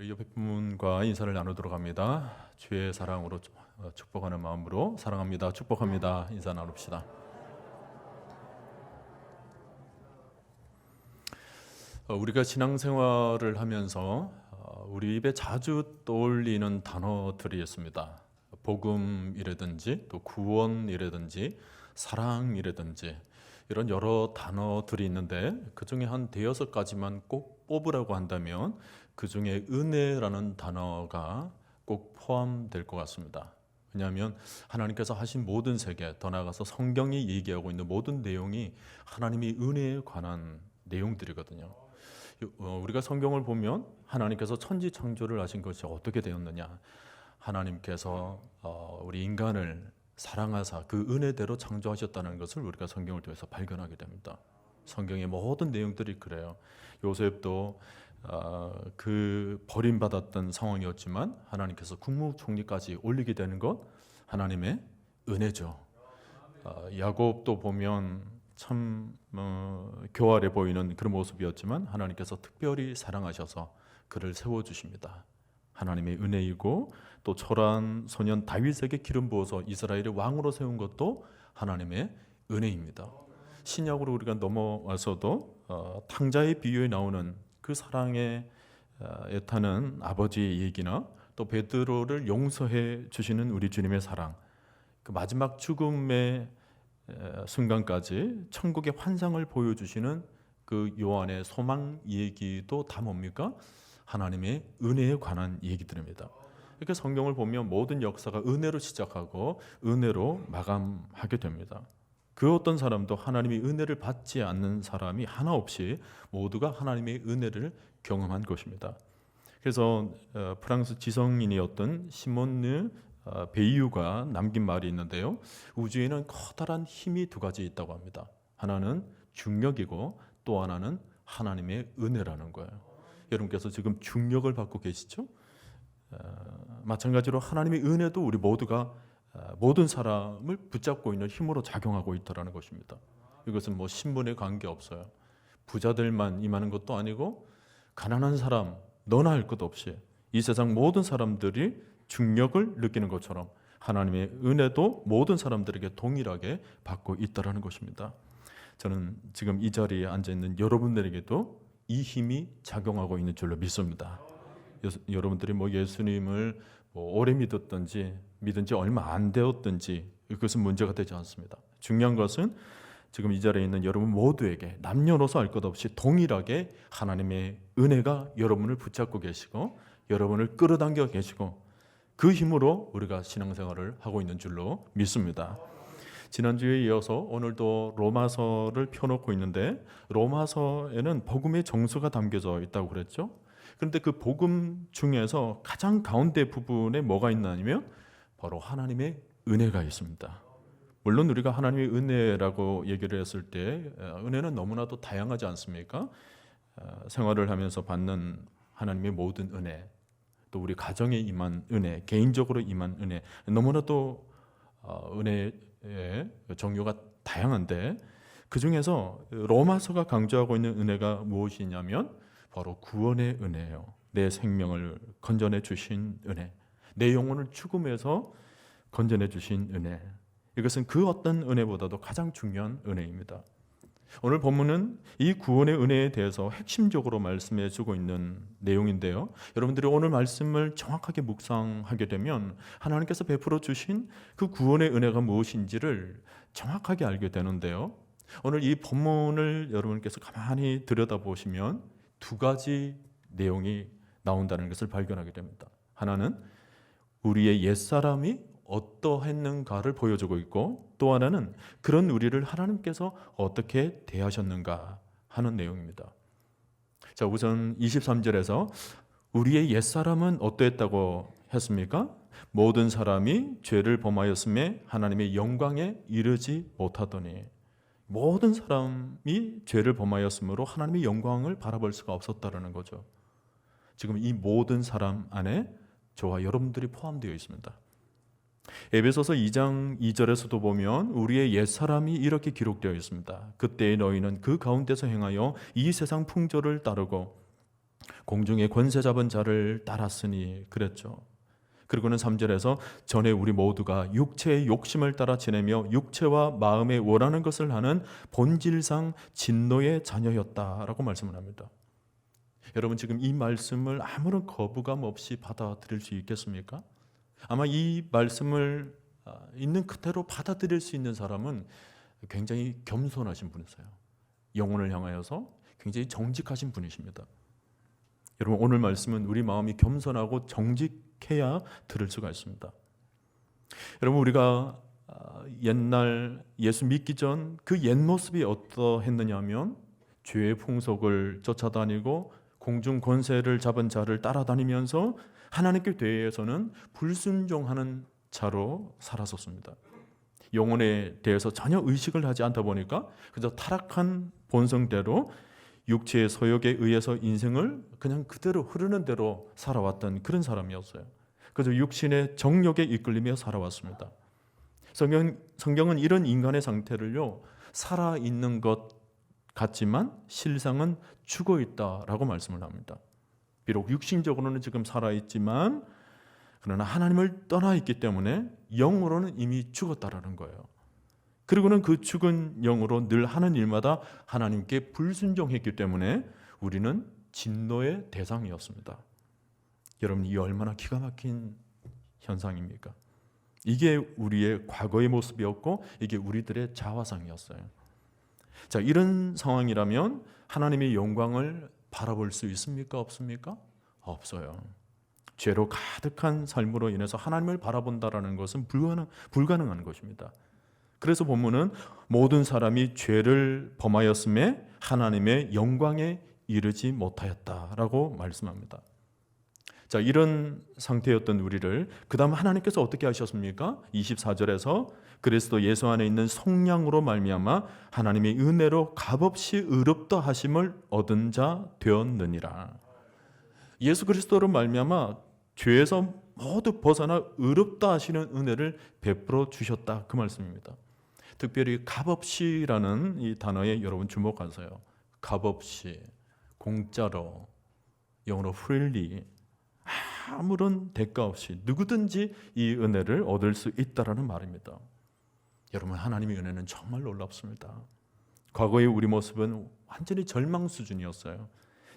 우리 옆에 분과 인사를 나누도록 합니다. 주의 사랑으로 축복하는 마음으로 사랑합니다, 축복합니다 인사 나눕시다. 우리가 신앙생활을 하면서 우리 입에 자주 떠올리는 단어들이 있습니다. 복음이라든지 또 구원이라든지 사랑이라든지 이런 여러 단어들이 있는데 그 중에 한 대여섯 가지만 꼭 뽑으라고 한다면 그 중에 은혜라는 단어가 꼭 포함될 것 같습니다. 왜냐하면 하나님께서 하신 모든 세계, 더 나아가서 성경이 얘기하고 있는 모든 내용이 하나님의 은혜에 관한 내용들이거든요. 우리가 성경을 보면 하나님께서 천지 창조를 하신 것이 어떻게 되었느냐, 하나님께서 우리 인간을 사랑하사 그 은혜대로 창조하셨다는 것을 우리가 성경을 통해서 발견하게 됩니다. 성경의 모든 내용들이 그래요. 요셉도 그 버림받았던 상황이었지만 하나님께서 국무총리까지 올리게 되는 것 하나님의 은혜죠. 야곱도 보면 참 교활해 보이는 그런 모습이었지만 하나님께서 특별히 사랑하셔서 그를 세워주십니다. 하나님의 은혜이고, 또 초라한 소년 다윗에게 기름 부어서 이스라엘의 왕으로 세운 것도 하나님의 은혜입니다. 신약으로 우리가 넘어와서도 탕자의 비유에 나오는 그 사랑에 애타는 아버지의 얘기나 또 베드로를 용서해 주시는 우리 주님의 사랑, 그 마지막 죽음의 순간까지 천국의 환상을 보여주시는 그 요한의 소망 얘기도 다 뭡니까? 하나님의 은혜에 관한 얘기들입니다. 이렇게 성경을 보면 모든 역사가 은혜로 시작하고 은혜로 마감하게 됩니다. 그 어떤 사람도 하나님의 은혜를 받지 않는 사람이 하나 없이 모두가 하나님의 은혜를 경험한 것입니다. 그래서 프랑스 지성인이었던 시몬느 베이유가 남긴 말이 있는데요, 우주에는 커다란 힘이 두 가지 있다고 합니다. 하나는 중력이고 또 하나는 하나님의 은혜라는 거예요. 여러분께서 지금 중력을 받고 계시죠? 마찬가지로 하나님의 은혜도 우리 모두가 모든 사람을 붙잡고 있는 힘으로 작용하고 있다는 것입니다. 이것은 뭐 신분에 관계없어요. 부자들만 임하는 것도 아니고 가난한 사람, 너나 할 것 없이 이 세상 모든 사람들이 중력을 느끼는 것처럼 하나님의 은혜도 모든 사람들에게 동일하게 받고 있다는 것입니다. 저는 지금 이 자리에 앉아있는 여러분들에게도 이 힘이 작용하고 있는 줄로 믿습니다. 여러분들이 뭐 예수님을 오래 믿었든지 믿은 지 얼마 안 되었든지 그것은 문제가 되지 않습니다. 중요한 것은 지금 이 자리에 있는 여러분 모두에게 남녀노소 알 것 없이 동일하게 하나님의 은혜가 여러분을 붙잡고 계시고 여러분을 끌어당겨 계시고 그 힘으로 우리가 신앙생활을 하고 있는 줄로 믿습니다. 지난주에 이어서 오늘도 로마서를 펴놓고 있는데 로마서에는 복음의 정수가 담겨져 있다고 그랬죠. 그런데 그 복음 중에서 가장 가운데 부분에 뭐가 있냐면 바로 하나님의 은혜가 있습니다. 물론 우리가 하나님의 은혜라고 얘기를 했을 때 은혜는 너무나도 다양하지 않습니까? 생활을 하면서 받는 하나님의 모든 은혜, 또 우리 가정에 임한 은혜, 개인적으로 임한 은혜, 너무나도 은혜의 종류가 다양한데 그 중에서 로마서가 강조하고 있는 은혜가 무엇이냐면 바로 구원의 은혜예요. 내 생명을 건져내 주신 은혜, 내 영혼을 죽음에서 건져내 주신 은혜, 이것은 그 어떤 은혜보다도 가장 중요한 은혜입니다. 오늘 본문은 이 구원의 은혜에 대해서 핵심적으로 말씀해 주고 있는 내용인데요, 여러분들이 오늘 말씀을 정확하게 묵상하게 되면 하나님께서 베풀어 주신 그 구원의 은혜가 무엇인지를 정확하게 알게 되는데요, 오늘 이 본문을 여러분께서 가만히 들여다보시면 두 가지 내용이 나온다는 것을 발견하게 됩니다. 하나는 우리의 옛사람이 어떠했는가를 보여주고 있고, 또 하나는 그런 우리를 하나님께서 어떻게 대하셨는가 하는 내용입니다. 자, 우선 23절에서 우리의 옛사람은 어떠했다고 했습니까? 모든 사람이 죄를 범하였음에 하나님의 영광에 이르지 못하더니, 모든 사람이 죄를 범하였으므로 하나님의 영광을 바라볼 수가 없었다는 거죠. 지금 이 모든 사람 안에 저와 여러분들이 포함되어 있습니다. 에베소서 2장 2절에서도 보면 우리의 옛사람이 이렇게 기록되어 있습니다. 그때의 너희는 그 가운데서 행하여 이 세상 풍조를 따르고 공중에 권세 잡은 자를 따랐으니 그랬죠. 그리고는 3절에서 전에 우리 모두가 육체의 욕심을 따라 지내며 육체와 마음에 원하는 것을 하는 본질상 진노의 자녀였다라고 말씀을 합니다. 여러분 지금 이 말씀을 아무런 거부감 없이 받아들일 수 있겠습니까? 아마 이 말씀을 있는 그대로 받아들일 수 있는 사람은 굉장히 겸손하신 분이세요. 영혼을 향하여서 굉장히 정직하신 분이십니다. 여러분 오늘 말씀은 우리 마음이 겸손하고 정직해야 들을 수가 있습니다. 여러분 우리가 옛날 예수 믿기 전 그 옛 모습이 어떠했느냐 하면 죄의 풍속을 쫓아다니고 공중 권세를 잡은 자를 따라다니면서 하나님께 대해서는 불순종하는 자로 살았었습니다. 영혼에 대해서 전혀 의식을 하지 않다 보니까 그저 타락한 본성대로 육체의 소욕에 의해서 인생을 그냥 그대로 흐르는 대로 살아왔던 그런 사람이었어요. 그저 육신의 정욕에 이끌리며 살아왔습니다. 성경은 이런 인간의 상태를요, 살아있는 것 같지만 실상은 죽어 있다라고 말씀을 합니다. 비록 육신적으로는 지금 살아있지만 그러나 하나님을 떠나 있기 때문에 영으로는 이미 죽었다라는 거예요. 그리고는 그 죽은 영으로 늘 하는 일마다 하나님께 불순종했기 때문에 우리는 진노의 대상이었습니다. 여러분 이 얼마나 기가 막힌 현상입니까? 이게 우리의 과거의 모습이었고 이게 우리들의 자화상이었어요. 자, 이런 상황이라면 하나님의 영광을 바라볼 수 있습니까? 없습니까? 없어요. 죄로 가득한 삶으로 인해서 하나님을 바라본다라는 것은 불가능한 것입니다. 그래서 본문은 모든 사람이 죄를 범하였음에 하나님의 영광에 이르지 못하였다라고 말씀합니다. 자, 이런 상태였던 우리를 그 다음 하나님께서 어떻게 하셨습니까? 24절에서 그리스도 예수 안에 있는 성령으로 말미암아 하나님의 은혜로 값없이 의롭다 하심을 얻은 자 되었느니라. 예수 그리스도로 말미암아 죄에서 모두 벗어나 의롭다 하시는 은혜를 베풀어 주셨다 그 말씀입니다. 특별히 값없이라는 이 단어에 여러분 주목하세요. 값없이, 공짜로, 영어로 freely, 아무런 대가 없이 누구든지 이 은혜를 얻을 수 있다라는 말입니다. 여러분 하나님의 은혜는 정말 놀랍습니다. 과거의 우리 모습은 완전히 절망 수준이었어요.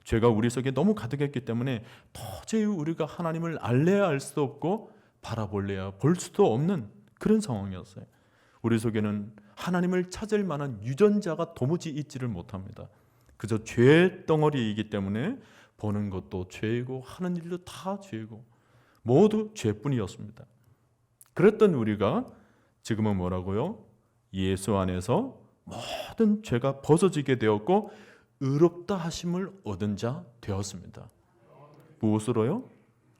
죄가 우리 속에 너무 가득했기 때문에 도저히 우리가 하나님을 알래야 알 수도 없고 바라볼래야 볼 수도 없는 그런 상황이었어요. 우리 속에는 하나님을 찾을 만한 유전자가 도무지 있지를 못합니다. 그저 죄 덩어리이기 때문에 보는 것도 죄이고 하는 일도 다 죄이고 모두 죄뿐이었습니다. 그랬던 우리가 지금은 뭐라고요? 예수 안에서 모든 죄가 벗어지게 되었고 의롭다 하심을 얻은 자 되었습니다. 무엇으로요?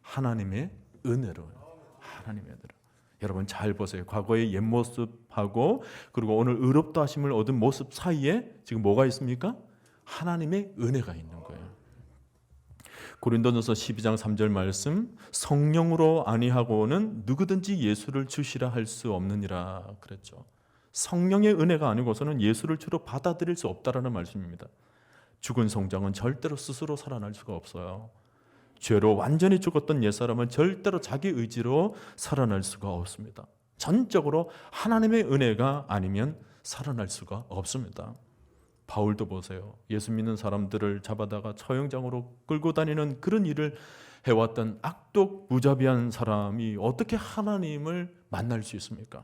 하나님의 은혜로요. 하나님의 은혜로. 여러분 잘 보세요. 과거의 옛 모습하고 그리고 오늘 의롭다 하심을 얻은 모습 사이에 지금 뭐가 있습니까? 하나님의 은혜가 있는 거예요. 고린도전서 12장 3절 말씀, 성령으로 아니하고는 누구든지 예수를 주시라 할 수 없느니라 그랬죠. 성령의 은혜가 아니고서는 예수를 주로 받아들일 수 없다라는 말씀입니다. 죽은 성장은 절대로 스스로 살아날 수가 없어요. 죄로 완전히 죽었던 옛사람은 절대로 자기 의지로 살아날 수가 없습니다. 전적으로 하나님의 은혜가 아니면 살아날 수가 없습니다. 바울도 보세요. 예수 믿는 사람들을 잡아다가 처형장으로 끌고 다니는 그런 일을 해왔던 악독 무자비한 사람이 어떻게 하나님을 만날 수 있습니까?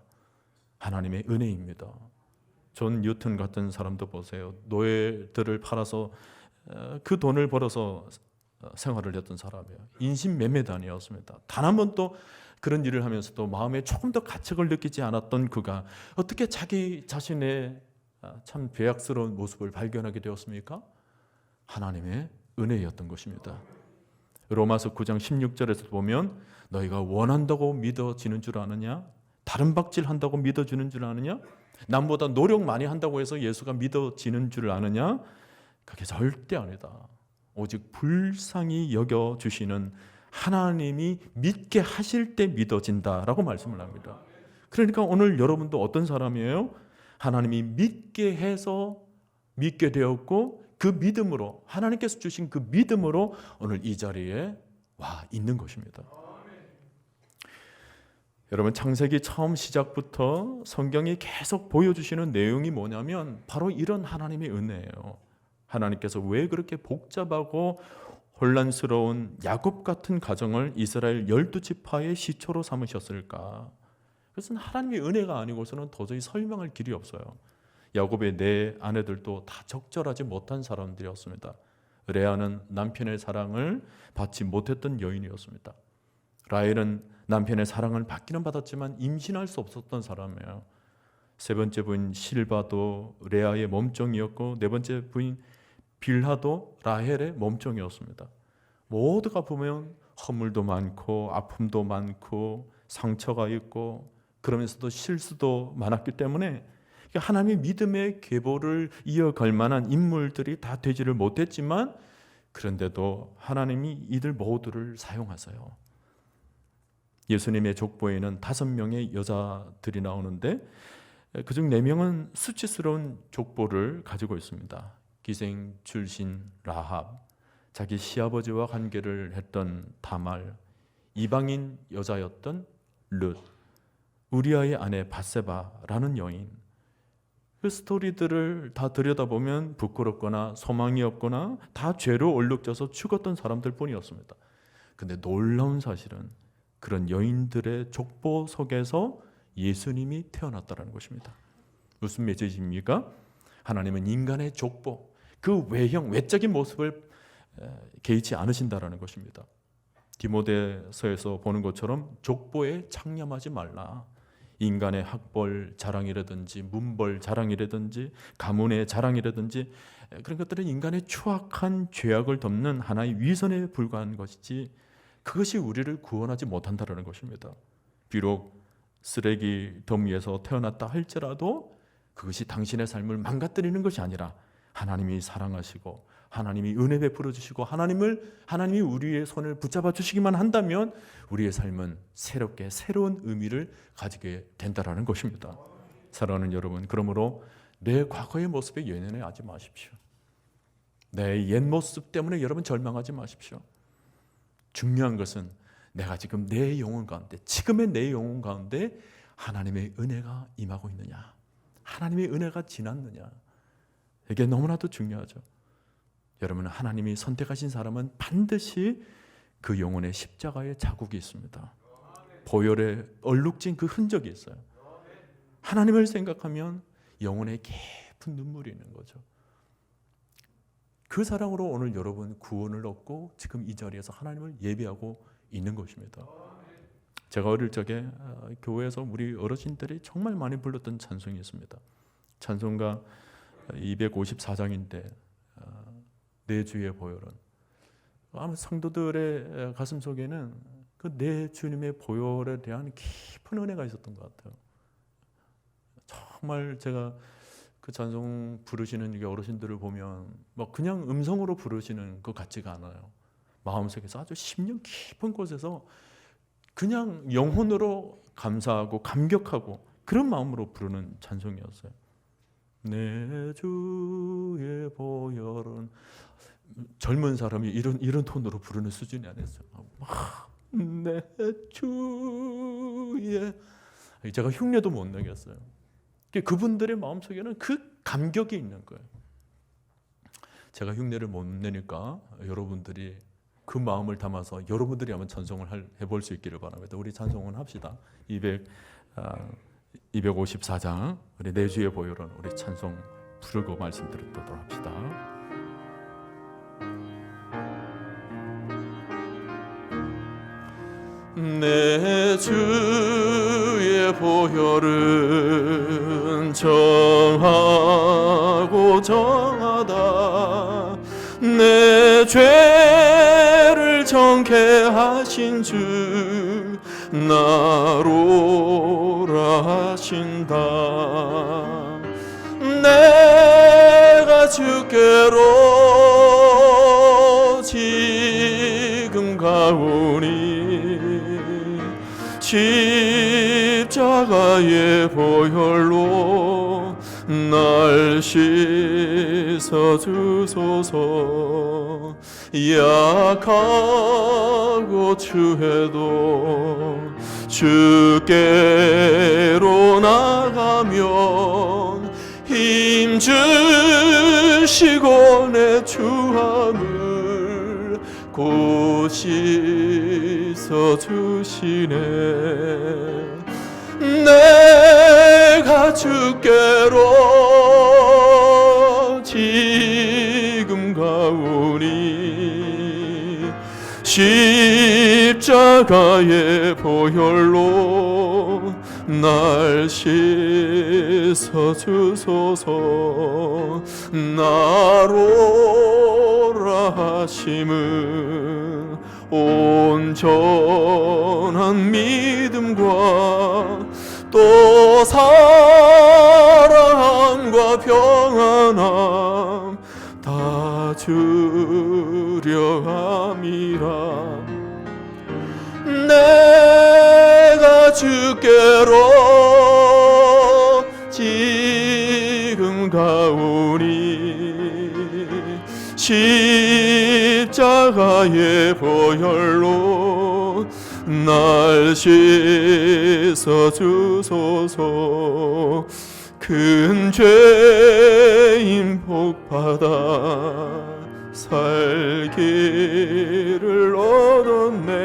하나님의 은혜입니다. 존 뉴턴 같은 사람도 보세요. 노예들을 팔아서 그 돈을 벌어서 생활을 했던 사람이에요. 인신매매단이었습니다. 단 한 번도 그런 일을 하면서도 마음에 조금 더 가책을 느끼지 않았던 그가 어떻게 자기 자신의 참 죄악스러운 모습을 발견하게 되었습니까? 하나님의 은혜였던 것입니다. 로마서 9장 16절에서 보면 너희가 원한다고 믿어지는 줄 아느냐? 다른 박질한다고 믿어지는 줄 아느냐? 남보다 노력 많이 한다고 해서 예수가 믿어지는 줄 아느냐? 그게 절대 아니다. 오직 불쌍히 여겨주시는 하나님이 믿게 하실 때 믿어진다라고 말씀을 합니다. 그러니까 오늘 여러분도 어떤 사람이에요? 하나님이 믿게 해서 믿게 되었고 그 믿음으로, 하나님께서 주신 그 믿음으로 오늘 이 자리에 와 있는 것입니다. 여러분, 창세기 처음 시작부터 성경이 계속 보여주시는 내용이 뭐냐면 바로 이런 하나님의 은혜예요. 하나님께서 왜 그렇게 복잡하고 혼란스러운 야곱 같은 가정을 이스라엘 12지파의 시초로 삼으셨을까? 그것은 하나님의 은혜가 아니고서는 도저히 설명할 길이 없어요. 야곱의 네 아내들도 다 적절하지 못한 사람들이었습니다. 레아는 남편의 사랑을 받지 못했던 여인이었습니다. 라헬은 남편의 사랑을 받기는 받았지만 임신할 수 없었던 사람이에요. 세 번째 부인 실바도 레아의 몸종이었고 네 번째 부인 빌하도 라헬의 몸종이었습니다. 모두가 보면 허물도 많고 아픔도 많고 상처가 있고 그러면서도 실수도 많았기 때문에 하나님의 믿음의 계보를 이어갈 만한 인물들이 다 되지를 못했지만 그런데도 하나님이 이들 모두를 사용하세요. 예수님의 족보에는 5명의 여자들이 나오는데 그중 4명은 수치스러운 족보를 가지고 있습니다. 기생출신 라합, 자기 시아버지와 관계를 했던 다말, 이방인 여자였던 룻, 우리아의 아내 밧세바라는 여인. 그 스토리들을 다 들여다보면 부끄럽거나 소망이 없거나 다 죄로 얼룩져서 죽었던 사람들 뿐이었습니다. 근데 놀라운 사실은 그런 여인들의 족보 속에서 예수님이 태어났다는 것입니다. 무슨 메시지입니까? 하나님은 인간의 족보, 그 외형, 외적인 모습을 개의치 않으신다는 것입니다. 디모데서에서 보는 것처럼 족보에 창념하지 말라. 인간의 학벌 자랑이라든지 문벌 자랑이라든지 가문의 자랑이라든지 그런 것들은 인간의 추악한 죄악을 덮는 하나의 위선에 불과한 것이지 그것이 우리를 구원하지 못한다는 것입니다. 비록 쓰레기 더미에서 태어났다 할지라도 그것이 당신의 삶을 망가뜨리는 것이 아니라 하나님이 사랑하시고 하나님이 은혜 베풀어 주시고 하나님이 우리의 손을 붙잡아 주시기만 한다면 우리의 삶은 새롭게 새로운 의미를 가지게 된다라는 것입니다. 사랑하는 여러분, 그러므로 내 과거의 모습에 연연하지 마십시오. 내 옛 모습 때문에 여러분 절망하지 마십시오. 중요한 것은 내가 지금 내 영혼 가운데, 지금의 내 영혼 가운데 하나님의 은혜가 임하고 있느냐, 하나님의 은혜가 지났느냐, 이게 너무나도 중요하죠. 여러분, 하나님이 선택하신 사람은 반드시 그 영혼의 십자가의 자국이 있습니다. 보혈에 얼룩진 그 흔적이 있어요. 하나님을 생각하면 영혼에 깊은 눈물이 있는 거죠. 그 사랑으로 오늘 여러분 구원을 얻고 지금 이 자리에서 하나님을 예배하고 있는 것입니다. 제가 어릴 적에 교회에서 우리 어르신들이 정말 많이 불렀던 찬송이 있습니다. 찬송가 254장인데 내 주의 보혈은, 아마 성도들의 가슴 속에는 그 내 주님의 보혈에 대한 깊은 은혜가 있었던 것 같아요. 정말 제가 그 찬송 부르시는 어르신들을 보면 뭐 그냥 음성으로 부르시는 것 같지가 않아요. 마음속에서 아주 심령 깊은 곳에서 그냥 영혼으로 감사하고 감격하고 그런 마음으로 부르는 찬송이었어요. 내 주의 보혈은, 젊은 사람이 이런 톤으로 부르는 수준이 아니었어요. 내 주의, 제가 흉내도 못 내겠어요. 그분들의 마음속에는 그 감격이 있는 거예요. 제가 흉내를 못 내니까 여러분들이 그 마음을 담아서 여러분들이 한번 찬송을 해볼 수 있기를 바랍니다. 우리 찬송은 합시다. 254장 우리 내 주의 보혈은 우리 찬송 부르고 말씀드리도록 합시다. 내 주의 보혈은 정하고 정하다. 내 죄를 정케 하신 주 나로라 하신다. 내가 주께로 지금 가오니 십자가의 보혈로 날 씻어주소서. 약하고 추해도 주께로 나가면 힘주시고 내 추함을 곧 씻어주시네. 내가 주께로 지금 가오니 십자가의 보혈로 날 씻어주소서. 나로라 하심은 온전한 믿음과 또 사랑과 평안함 다 주려 함이라. 내가 주께로 지금 가오니 십자가의 보혈로 날 씻어주소서. 큰 죄인 복받아 살기를 얻었네.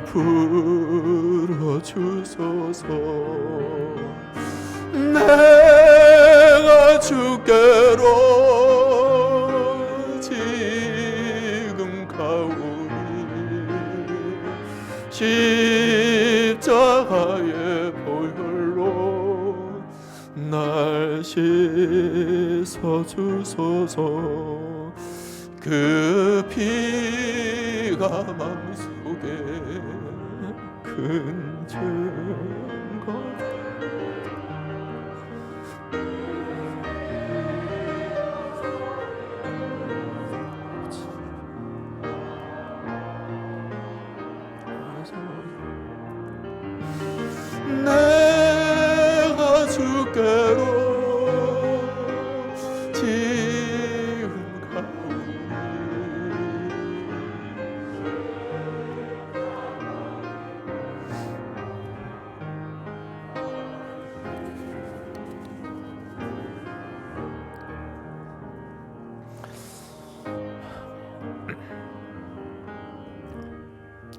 베풀어 주소서. 내가 주께로 지금 가오니 십자가의 보혈로 날 씻어주소서. 그 피가 맘속에 큰 증거. 내가 주께로 지금 가오니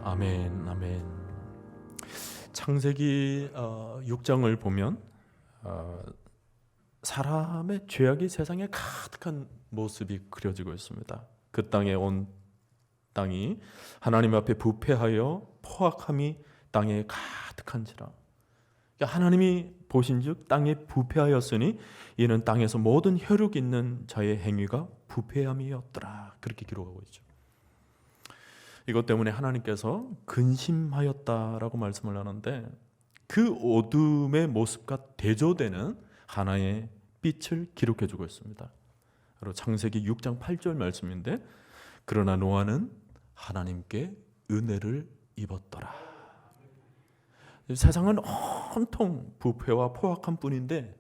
아멘, 아멘. 창세기 6장을 보면 사람의 죄악이 세상에 가득한 모습이 그려지고 있습니다. 그 땅에 온 땅이 하나님 앞에 부패하여 포악함이 땅에 가득한지라. 그러니까 하나님이 보신즉 땅에 부패하였으니 이는 땅에서 모든 혈육 있는 자의 행위가 부패함이었더라. 그렇게 기록하고 있죠. 이것 때문에 하나님께서 근심하였다라고 말씀을 하는데 그 어둠의 모습과 대조되는 하나의 빛을 기록해주고 있습니다. 바로 창세기 6장 8절 말씀인데 그러나 노아는 하나님께 은혜를 입었더라. 세상은 온통 부패와 포악한 뿐인데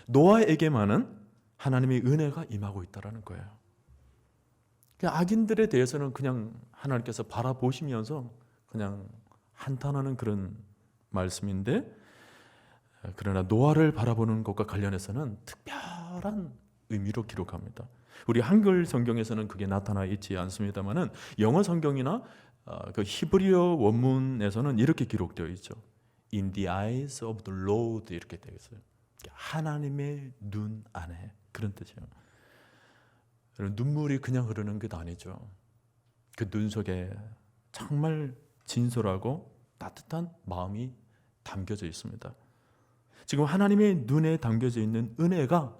노아에게만은 하나님의 은혜가 임하고 있다는 거예요. 악인들에 대해서는 그냥 하나님께서 바라보시면서 그냥 한탄하는 그런 말씀인데 그러나 노아를 바라보는 것과 관련해서는 특별한 의미로 기록합니다. 우리 한글 성경에서는 그게 나타나 있지 않습니다만은 영어 성경이나 그 히브리어 원문에서는 이렇게 기록되어 있죠. In the eyes of the Lord 이렇게 되어 있어요. 하나님의 눈 안에 그런 뜻이에요. 눈물이 그냥 흐르는 게 아니죠. 그 눈 속에 정말 진솔하고 따뜻한 마음이 담겨져 있습니다. 지금 하나님의 눈에 담겨져 있는 은혜가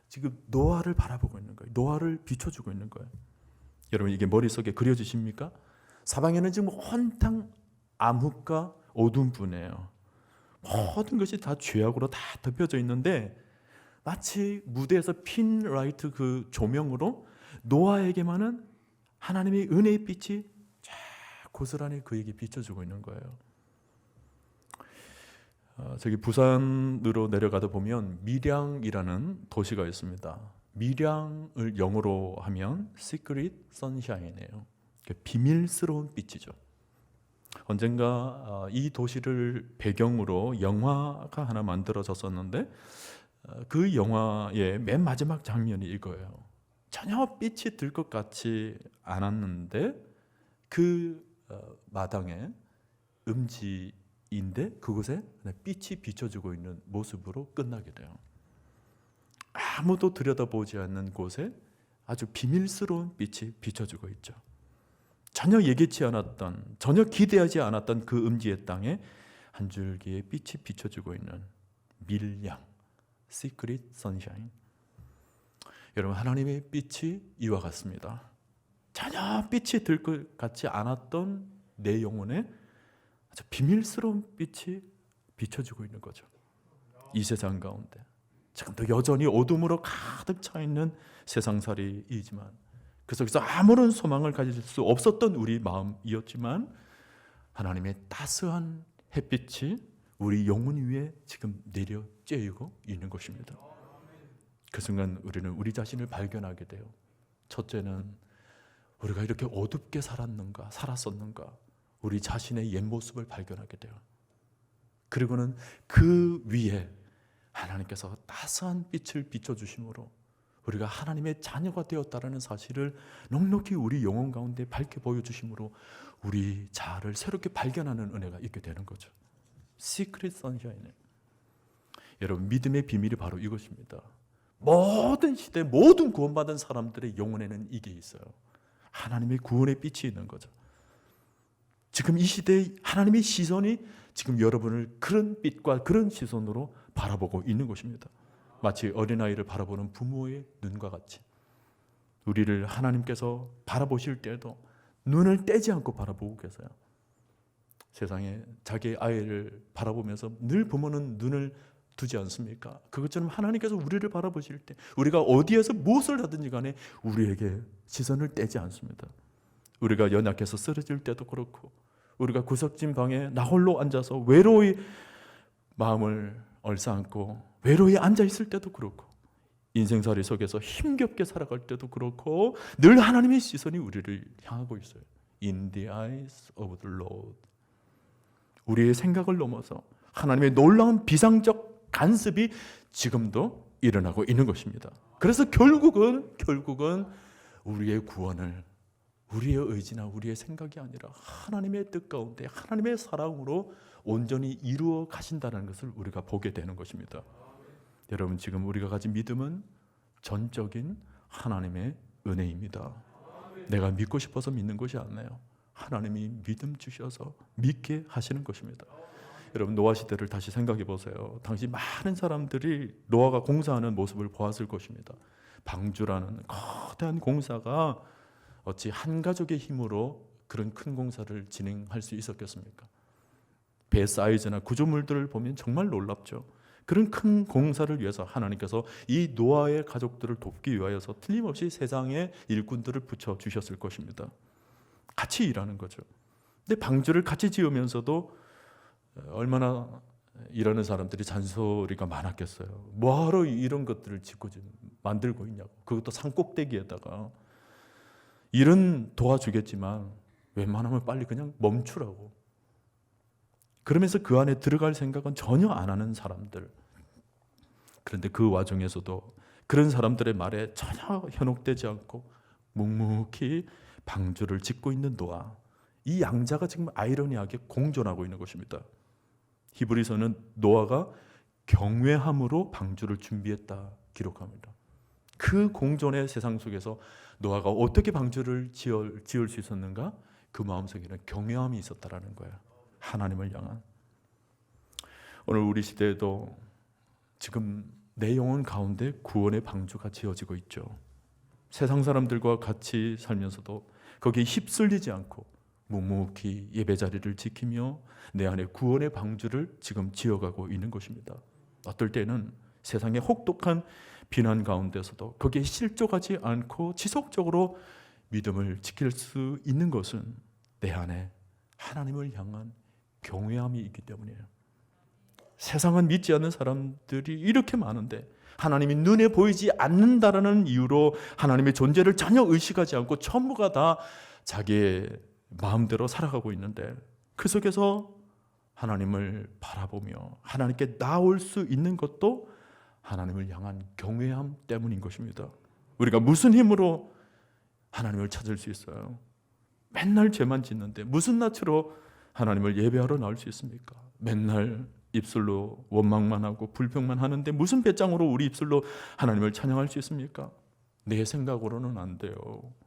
지금 노아를 바라보고 있는 거예요. 노아를 비춰주고 있는 거예요. 여러분 이게 머릿속에 그려지십니까? 사방에는 지금 온통 암흑과 어둠뿐이에요. 모든 것이 다 죄악으로 다 덮여져 있는데 마치 무대에서 핀 라이트 그 조명으로 노아에게만은 하나님의 은혜의 빛이 쫙 고스란히 그에게 비춰주고 있는 거예요. 저기 부산으로 내려가다 보면 밀양이라는 도시가 있습니다. 밀양을 영어로 하면 Secret Sunshine이에요. 비밀스러운 빛이죠. 언젠가 이 도시를 배경으로 영화가 하나 만들어졌었는데 그 영화의 맨 마지막 장면이 이거예요. 전혀 빛이 들 것 같지 않았는데 그 마당에 음지인데 그곳에 빛이 비춰지고 있는 모습으로 끝나게 돼요. 아무도 들여다보지 않는 곳에 아주 비밀스러운 빛이 비춰지고 있죠. 전혀 예기치 않았던, 전혀 기대하지 않았던 그 음지의 땅에 한 줄기의 빛이 비춰지고 있는 밀양, Secret Sunshine. 여러분, 하나님의 빛이 이와 같습니다. 전혀 빛이 들 것 같지 않았던 내 영혼에 아주 비밀스러운 빛이 비춰지고 있는 거죠. 이 세상 가운데 지금도 여전히 어둠으로 가득 차 있는 세상살이이지만 그 속에서 아무런 소망을 가질 수 없었던 우리 마음이었지만 하나님의 따스한 햇빛이 우리 영혼 위에 지금 내려 쬐이고 있는 것입니다. 그 순간 우리는 우리 자신을 발견하게 돼요. 첫째는 우리가 이렇게 어둡게 살았었는가 우리 자신의 옛 모습을 발견하게 돼요. 그리고는 그 위에 하나님께서 따스한 빛을 비춰주심으로 우리가 하나님의 자녀가 되었다는 사실을 넉넉히 우리 영혼 가운데 밝게 보여주심으로 우리 자아를 새롭게 발견하는 은혜가 있게 되는 거죠. 시크릿 선샤인. 여러분, 믿음의 비밀이 바로 이것입니다. 모든 시대 모든 구원받은 사람들의 영혼에는 이게 있어요. 하나님의 구원의 빛이 있는 거죠. 지금 이 시대에 하나님의 시선이 지금 여러분을 그런 빛과 그런 시선으로 바라보고 있는 것입니다. 마치 어린아이를 바라보는 부모의 눈과 같이 우리를 하나님께서 바라보실 때에도 눈을 떼지 않고 바라보고 계세요. 세상에 자기 아이를 바라보면서 늘 부모는 눈을 두지 않습니까? 그것처럼 하나님께서 우리를 바라보실 때 우리가 어디에서 무엇을 하든지 간에 우리에게 시선을 떼지 않습니다. 우리가 연약해서 쓰러질 때도 그렇고 우리가 구석진 방에 나홀로 앉아서 외로이 마음을 얼싸안고 외로이 앉아있을 때도 그렇고 인생살이 속에서 힘겹게 살아갈 때도 그렇고 늘 하나님의 시선이 우리를 향하고 있어요. In the eyes of the Lord. 우리의 생각을 넘어서 하나님의 놀라운 비상적 간섭이 지금도 일어나고 있는 것입니다. 그래서 결국은 우리의 구원을 우리의 의지나 우리의 생각이 아니라 하나님의 뜻 가운데 하나님의 사랑으로 온전히 이루어 가신다는 것을 우리가 보게 되는 것입니다. 여러분, 지금 우리가 가진 믿음은 전적인 하나님의 은혜입니다. 내가 믿고 싶어서 믿는 것이 아니에요. 하나님이 믿음 주셔서 믿게 하시는 것입니다. 여러분, 노아 시대를 다시 생각해 보세요. 당시 많은 사람들이 노아가 공사하는 모습을 보았을 것입니다. 방주라는 거대한 공사가 어찌 한 가족의 힘으로 그런 큰 공사를 진행할 수 있었겠습니까? 배 사이즈나 구조물들을 보면 정말 놀랍죠. 그런 큰 공사를 위해서 하나님께서 이 노아의 가족들을 돕기 위하여서 틀림없이 세상에 일꾼들을 붙여주셨을 것입니다. 같이 일하는 거죠. 근데 방주를 같이 지으면서도 얼마나 일하는 사람들이 잔소리가 많았겠어요. 뭐하러 이런 것들을 짓고 만들고 있냐고. 그것도 산 꼭대기에다가. 일은 도와주겠지만 웬만하면 빨리 그냥 멈추라고. 그러면서 그 안에 들어갈 생각은 전혀 안 하는 사람들. 그런데 그 와중에서도 그런 사람들의 말에 전혀 현혹되지 않고 묵묵히 방주를 짓고 있는 노아. 이 양자가 지금 아이러니하게 공존하고 있는 것입니다. 히브리서는 노아가 경외함으로 방주를 준비했다 기록합니다. 그 공존의 세상 속에서 노아가 어떻게 방주를 지을 수 있었는가? 그 마음속에는 경외함이 있었다라는 거예요. 하나님을 향한. 오늘 우리 시대에도 지금 내 영혼 가운데 구원의 방주가 지어지고 있죠. 세상 사람들과 같이 살면서도 거기에 휩쓸리지 않고 묵묵히 예배 자리를 지키며 내 안에 구원의 방주를 지금 지어가고 있는 것입니다. 어떨 때는 세상의 혹독한 비난 가운데서도 거기에 실족하지 않고 지속적으로 믿음을 지킬 수 있는 것은 내 안에 하나님을 향한 경외함이 있기 때문이에요. 세상은 믿지 않는 사람들이 이렇게 많은데 하나님이 눈에 보이지 않는다라는 이유로 하나님의 존재를 전혀 의식하지 않고 전부가 다 자기의 마음대로 살아가고 있는데, 그 속에서 하나님을 바라보며 하나님께 나올 수 있는 것도 하나님을 향한 경외함 때문인 것입니다. 우리가 무슨 힘으로 하나님을 찾을 수 있어요? 맨날 죄만 짓는데 무슨 낯으로 하나님을 예배하러 나올 수 있습니까? 맨날 입술로 원망만 하고 불평만 하는데 무슨 배짱으로 우리 입술로 하나님을 찬양할 수 있습니까? 내 생각으로는 안 돼요.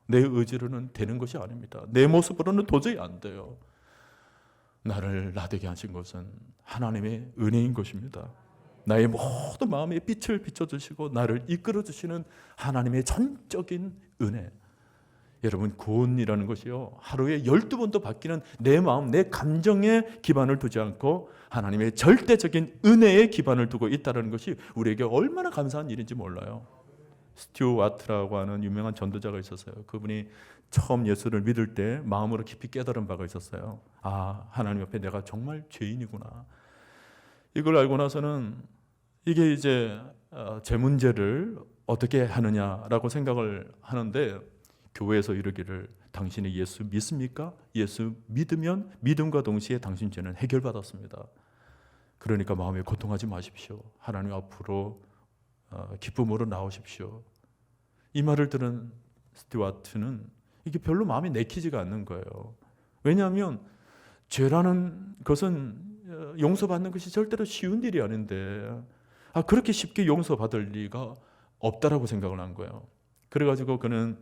내 의지로는 되는 것이 아닙니다. 내 모습으로는 도저히 안 돼요. 나를 나되게 하신 것은 하나님의 은혜인 것입니다. 나의 모든 마음에 빛을 비춰주시고 나를 이끌어주시는 하나님의 전적인 은혜. 여러분, 구원이라는 것이요, 하루에 12번도 바뀌는 내 마음, 내 감정에 기반을 두지 않고 하나님의 절대적인 은혜에 기반을 두고 있다는 것이 우리에게 얼마나 감사한 일인지 몰라요. 스튜어트라고 하는 유명한 전도자가 있었어요. 그분이 처음 예수를 믿을 때 마음으로 깊이 깨달은 바가 있었어요. 아, 하나님 앞에 내가 정말 죄인이구나. 이걸 알고 나서는 이게 이제 제 문제를 어떻게 하느냐라고 생각을 하는데, 교회에서 이르기를 당신이 예수 믿습니까? 예수 믿으면 믿음과 동시에 당신 죄는 해결받았습니다. 그러니까 마음에 고통하지 마십시오. 하나님 앞으로 기쁨으로 나오십시오. 이 말을 들은 스튜어트는 이게 별로 마음에 내키지가 않는 거예요. 왜냐하면 죄라는 것은 용서받는 것이 절대로 쉬운 일이 아닌데 그렇게 쉽게 용서받을 리가 없다라고 생각을 한 거예요. 그래가지고 그는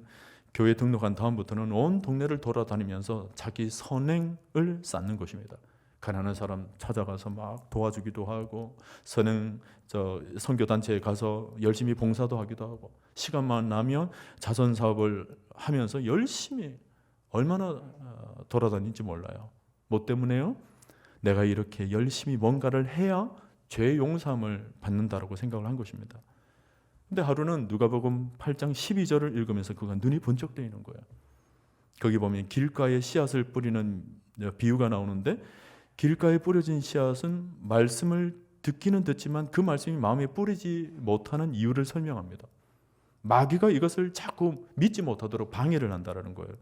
교회 등록한 다음부터는 온 동네를 돌아다니면서 자기 선행을 쌓는 것입니다. 가난한 사람 찾아가서 막 도와주기도 하고, 선교단체에 가서 열심히 봉사도 하기도 하고, 시간만 나면 자선 사업을 하면서 열심히 얼마나 돌아다니는지 몰라요. 뭐 때문에요? 내가 이렇게 열심히 뭔가를 해야 죄 용서함을 받는다라고 생각을 한 것입니다. 근데 하루는 누가복음 8장 12절을 읽으면서 그가 눈이 번쩍 뜨이는 거예요. 거기 보면 길가에 씨앗을 뿌리는 비유가 나오는데, 길가에 뿌려진 씨앗은 말씀을 듣기는 듣지만 그 말씀이 마음에 뿌리지 못하는 이유를 설명합니다. 마귀가 이것을 자꾸 믿지 못하도록 방해를 한다는 거예요.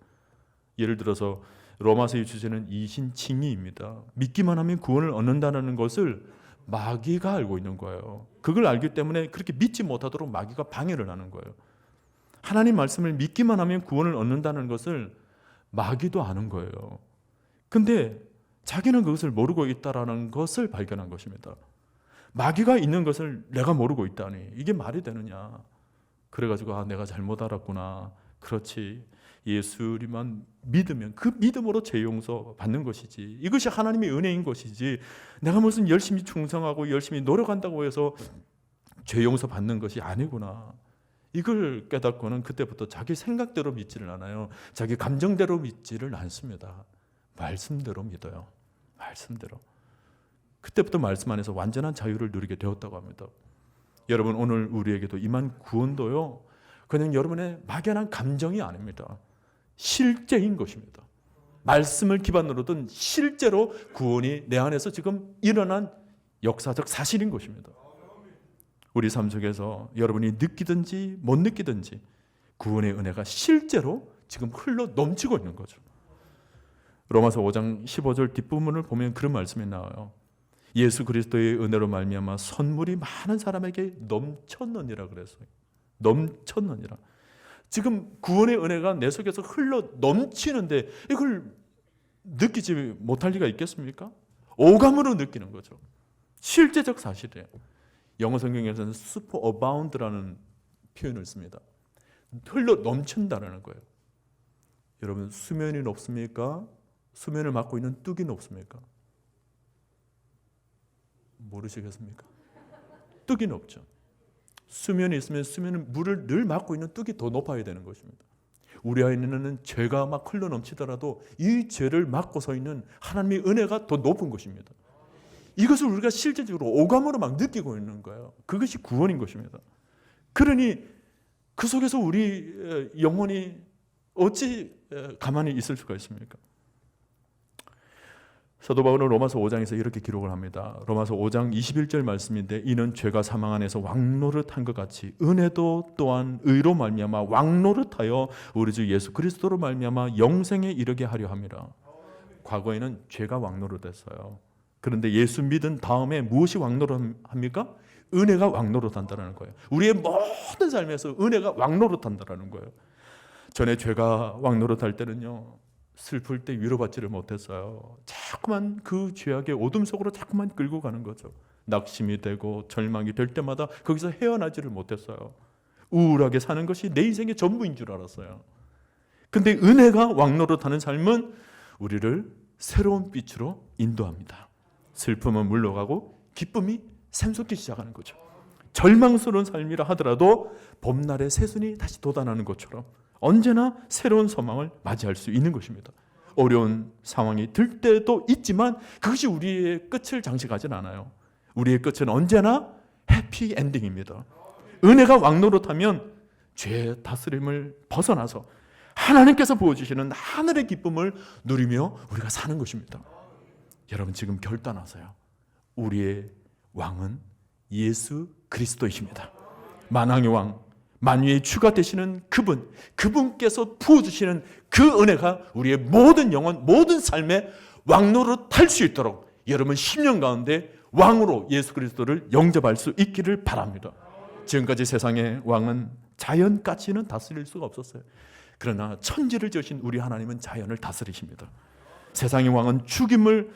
예를 들어서 로마서의 주제는 이신칭의입니다. 믿기만 하면 구원을 얻는다는 것을 마귀가 알고 있는 거예요. 그걸 알기 때문에 그렇게 믿지 못하도록 마귀가 방해를 하는 거예요. 하나님 말씀을 믿기만 하면 구원을 얻는다는 것을 마귀도 아는 거예요. 근데 자기는 그것을 모르고 있다라는 것을 발견한 것입니다. 마귀가 있는 것을 내가 모르고 있다니 이게 말이 되느냐. 그래가지고 내가 잘못 알았구나. 그렇지. 예수님만 믿으면 그 믿음으로 죄 용서 받는 것이지. 이것이 하나님의 은혜인 것이지. 내가 무슨 열심히 충성하고 열심히 노력한다고 해서 죄 용서 받는 것이 아니구나. 이걸 깨닫고는 그때부터 자기 생각대로 믿지를 않아요. 자기 감정대로 믿지를 않습니다. 말씀대로 믿어요. 말씀대로. 그때부터 말씀 안에서 완전한 자유를 누리게 되었다고 합니다. 여러분, 오늘 우리에게도 임한 구원도요, 그냥 여러분의 막연한 감정이 아닙니다. 실제인 것입니다. 말씀을 기반으로 둔 실제로 구원이 내 안에서 지금 일어난 역사적 사실인 것입니다. 우리 삶 속에서 여러분이 느끼든지 못 느끼든지 구원의 은혜가 실제로 지금 흘러 넘치고 있는 거죠. 로마서 5장 15절 뒷부분을 보면 그런 말씀이 나와요. 예수 그리스도의 은혜로 말미암아 선물이 많은 사람에게 넘쳤느니라 그랬어요. 넘쳤느니라. 지금 구원의 은혜가 내 속에서 흘러 넘치는데 이걸 느끼지 못할 리가 있겠습니까? 오감으로 느끼는 거죠. 실제적 사실이에요. 영어 성경에서는 superabound라는 표현을 씁니다. 흘러 넘친다는 거예요. 여러분, 수면이 높습니까? 수면을 막고 있는 뚝이 높습니까? 모르시겠습니까? 뚝이 높죠. 수면이 있으면 수면은 물을 늘 막고 있는 뚝이 더 높아야 되는 것입니다. 우리 안에는 죄가 막 흘러 넘치더라도 이 죄를 막고 서 있는 하나님의 은혜가 더 높은 것입니다. 이것을 우리가 실제적으로 오감으로 막 느끼고 있는 거예요. 그것이 구원인 것입니다. 그러니 그 속에서 우리 영혼이 어찌 가만히 있을 수가 있습니까? 사도 바울은 로마서 5장에서 이렇게 기록을 합니다. 로마서 5장 21절 말씀인데 이는 죄가 사망 안에서 왕노릇한 것 같이 은혜도 또한 의로 말미암아 왕노릇하여 우리 주 예수 그리스도로 말미암아 영생에 이르게 하려 함이라. 과거에는 죄가 왕노릇했어요. 그런데 예수 믿은 다음에 무엇이 왕노릇합니까? 은혜가 왕노릇한다는 거예요. 우리의 모든 삶에서 은혜가 왕노릇한다는 거예요. 전에 죄가 왕노릇할 때는요, 슬플 때 위로받지를 못했어요. 자꾸만 그 죄악의 어둠 속으로 자꾸만 끌고 가는 거죠. 낙심이 되고 절망이 될 때마다 거기서 헤어나지를 못했어요. 우울하게 사는 것이 내 인생의 전부인 줄 알았어요. 근데 은혜가 왕노릇하는 삶은 우리를 새로운 빛으로 인도합니다. 슬픔은 물러가고 기쁨이 샘솟기 시작하는 거죠. 절망스러운 삶이라 하더라도 봄날의 새순이 다시 돋아나는 것처럼 언제나 새로운 소망을 맞이할 수 있는 것입니다. 어려운 상황이 들 때도 있지만 그것이 우리의 끝을 장식하진 않아요. 우리의 끝은 언제나 해피 엔딩입니다. 은혜가 왕노릇하면 죄의 다스림을 벗어나서 하나님께서 부어주시는 하늘의 기쁨을 누리며 우리가 사는 것입니다. 여러분 지금 결단하세요. 우리의 왕은 예수 그리스도이십니다. 만왕의 왕, 만유의 주가 되시는 그분께서 부어주시는 그 은혜가 우리의 모든 영혼, 모든 삶에 왕노릇할 수 있도록 여러분 10년 가운데 왕으로 예수 그리스도를 영접할 수 있기를 바랍니다. 지금까지 세상의 왕은 자연까지는 다스릴 수가 없었어요. 그러나 천지를 지으신 우리 하나님은 자연을 다스리십니다. 세상의 왕은 죽임을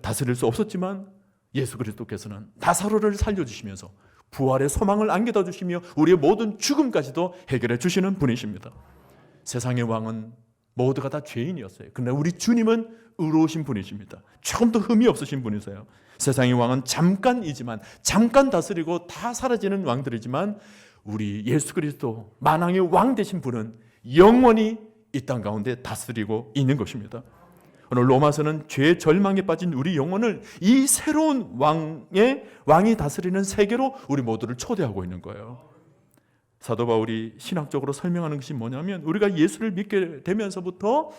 다스릴 수 없었지만 예수 그리스도께서는 나사로를 살려주시면서 부활의 소망을 안겨다 주시며 우리의 모든 죽음까지도 해결해 주시는 분이십니다. 세상의 왕은 모두가 다 죄인이었어요. 그러나 우리 주님은 의로우신 분이십니다. 조금 더 흠이 없으신 분이세요. 세상의 왕은 잠깐이지만 잠깐 다스리고 다 사라지는 왕들이지만 우리 예수 그리스도 만왕의 왕 되신 분은 영원히 이 땅 가운데 다스리고 있는 것입니다. 오늘 로마서는 죄의 절망에 빠진 우리 영혼을 이 새로운 왕이 다스리는 세계로 우리 모두를 초대하고 있는 거예요. 사도 바울이 신학적으로 설명하는 것이 뭐냐면 우리가 예수를 믿게 되면서부터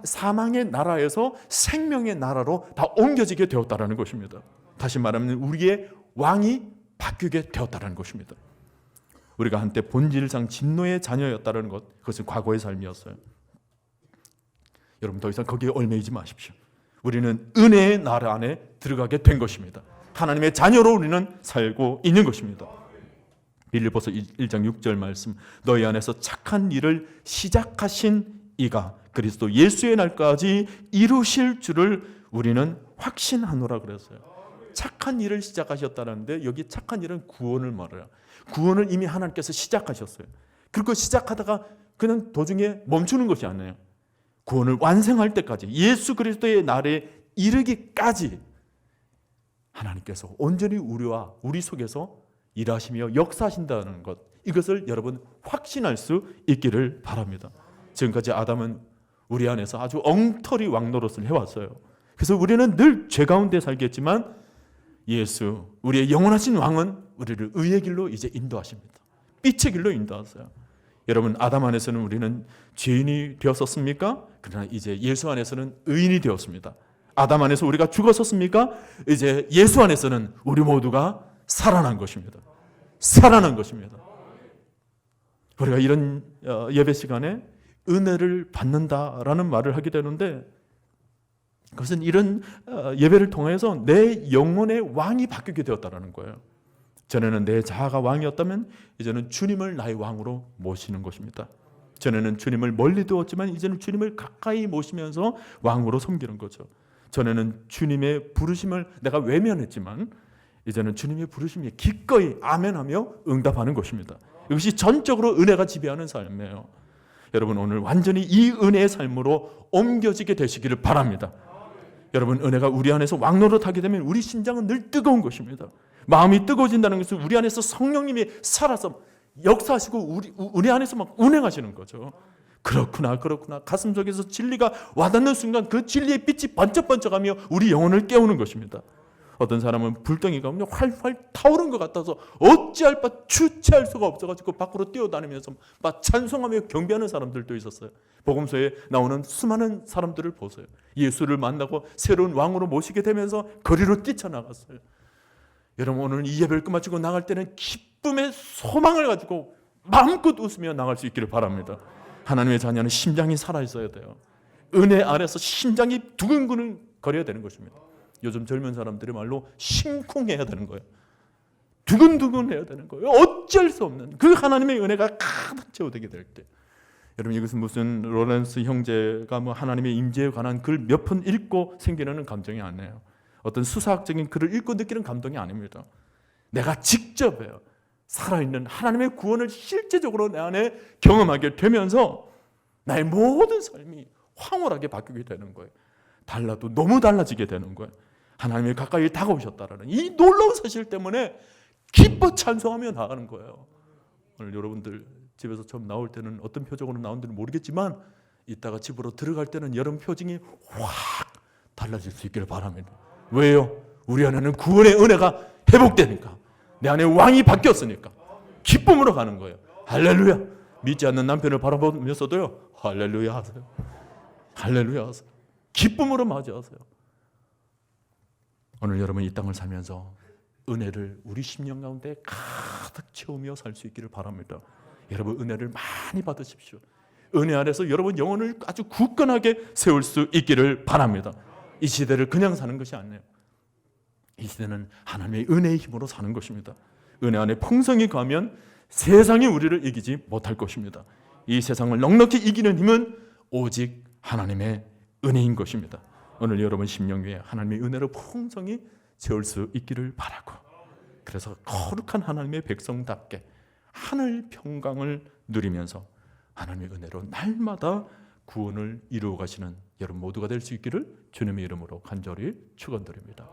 사망의 나라에서 생명의 나라로 다 옮겨지게 되었다는 것입니다. 다시 말하면 우리의 왕이 바뀌게 되었다는 것입니다. 우리가 한때 본질상 진노의 자녀였다는 것, 그것은 과거의 삶이었어요. 여러분 더 이상 거기에 얽매이지 마십시오. 우리는 은혜의 나라 안에 들어가게 된 것입니다. 하나님의 자녀로 우리는 살고 있는 것입니다. 빌립보서 1장 6절 말씀, 너희 안에서 착한 일을 시작하신 이가 그리스도 예수의 날까지 이루실 줄을 우리는 확신하노라 그랬어요. 착한 일을 시작하셨다는데 여기 착한 일은 구원을 말해요. 구원을 이미 하나님께서 시작하셨어요. 그리고 시작하다가 그냥 도중에 멈추는 것이 아니에요. 구원을 완성할 때까지 예수 그리스도의 날에 이르기까지 하나님께서 온전히 우리 속에서 일하시며 역사하신다는 것, 이것을 여러분 확신할 수 있기를 바랍니다. 지금까지 아담은 우리 안에서 아주 엉터리 왕노릇을 해왔어요. 그래서 우리는 늘 죄 가운데 살겠지만 예수, 우리의 영원하신 왕은 우리를 의의 길로 이제 인도하십니다. 빛의 길로 인도하세요. 여러분 아담 안에서는 우리는 죄인이 되었었습니까? 그러나 이제 예수 안에서는 의인이 되었습니다. 아담 안에서 우리가 죽었었습니까? 이제 예수 안에서는 우리 모두가 살아난 것입니다. 살아난 것입니다. 우리가 이런 예배 시간에 은혜를 받는다라는 말을 하게 되는데 그것은 이런 예배를 통해서 내 영혼의 왕이 바뀌게 되었다는 거예요. 전에는 내 자아가 왕이었다면 이제는 주님을 나의 왕으로 모시는 것입니다. 전에는 주님을 멀리 두었지만 이제는 주님을 가까이 모시면서 왕으로 섬기는 거죠. 전에는 주님의 부르심을 내가 외면했지만 이제는 주님의 부르심에 기꺼이 아멘하며 응답하는 것입니다. 이것이 전적으로 은혜가 지배하는 삶이에요. 여러분 오늘 완전히 이 은혜의 삶으로 옮겨지게 되시기를 바랍니다. 여러분 은혜가 우리 안에서 왕노릇하게 되면 우리 심장은 늘 뜨거운 것입니다. 마음이 뜨거워진다는 것은 우리 안에서 성령님이 살아서 역사하시고 우리 안에서 막 운행하시는 거죠. 그렇구나 가슴 속에서 진리가 와닿는 순간 그 진리의 빛이 번쩍번쩍하며 우리 영혼을 깨우는 것입니다. 어떤 사람은 불덩이가 그냥 활활 타오른 것 같아서 어찌할 바 주체할 수가 없어가지고 밖으로 뛰어다니면서 막 찬송하며 경배하는 사람들도 있었어요. 복음서에 나오는 수많은 사람들을 보세요. 예수를 만나고 새로운 왕으로 모시게 되면서 거리로 뛰쳐나갔어요. 여러분, 오늘 이 예배를 끝마치고 나갈 때는 기쁨의 소망을 가지고 마음껏 웃으며 나갈 수 있기를 바랍니다. 하나님의 자녀는 심장이 살아있어야 돼요. 은혜 아래서 심장이 두근두근 거려야 되는 것입니다. 요즘 젊은 사람들의 말로 심쿵해야 되는 거예요. 두근두근 해야 되는 거예요. 어쩔 수 없는 그 하나님의 은혜가 가득 채워되게 될 때. 여러분, 이것은 무슨 로렌스 형제가 뭐 하나님의 임재에 관한 글 몇 편 읽고 생기는 감정이 아니에요. 어떤 수사학적인 글을 읽고 느끼는 감동이 아닙니다. 내가 직접 해요. 살아있는 하나님의 구원을 실제적으로 내 안에 경험하게 되면서 나의 모든 삶이 황홀하게 바뀌게 되는 거예요. 달라도 너무 달라지게 되는 거예요. 하나님이 가까이 다가오셨다라는 이 놀라운 사실 때문에 기뻐 찬송하며 나가는 거예요. 오늘 여러분들 집에서 처음 나올 때는 어떤 표정으로 나온지는 모르겠지만 이따가 집으로 들어갈 때는 여러분 표정이 확 달라질 수 있기를 바랍니다. 왜요? 우리 안에는 구원의 은혜가 회복되니까, 내 안에 왕이 바뀌었으니까 기쁨으로 가는 거예요. 할렐루야. 믿지 않는 남편을 바라보면서도요, 할렐루야 하세요. 할렐루야 하세요. 기쁨으로 맞이하세요. 오늘 여러분 이 땅을 살면서 은혜를 우리 심령 가운데 가득 채우며 살 수 있기를 바랍니다. 여러분, 은혜를 많이 받으십시오. 은혜 안에서 여러분 영혼을 아주 굳건하게 세울 수 있기를 바랍니다. 이 시대를 그냥 사는 것이 아니에요. 이 시대는 하나님의 은혜의 힘으로 사는 것입니다. 은혜 안에 풍성히 가면 세상이 우리를 이기지 못할 것입니다. 이 세상을 넉넉히 이기는 힘은 오직 하나님의 은혜인 것입니다. 오늘 여러분 심령 위에 하나님의 은혜로 풍성히 채울 수 있기를 바라고, 그래서 거룩한 하나님의 백성답게 하늘 평강을 누리면서 하나님의 은혜로 날마다 구원을 이루어 가시는 여러분 모두가 될 수 있기를 주님의 이름으로 간절히 축원드립니다.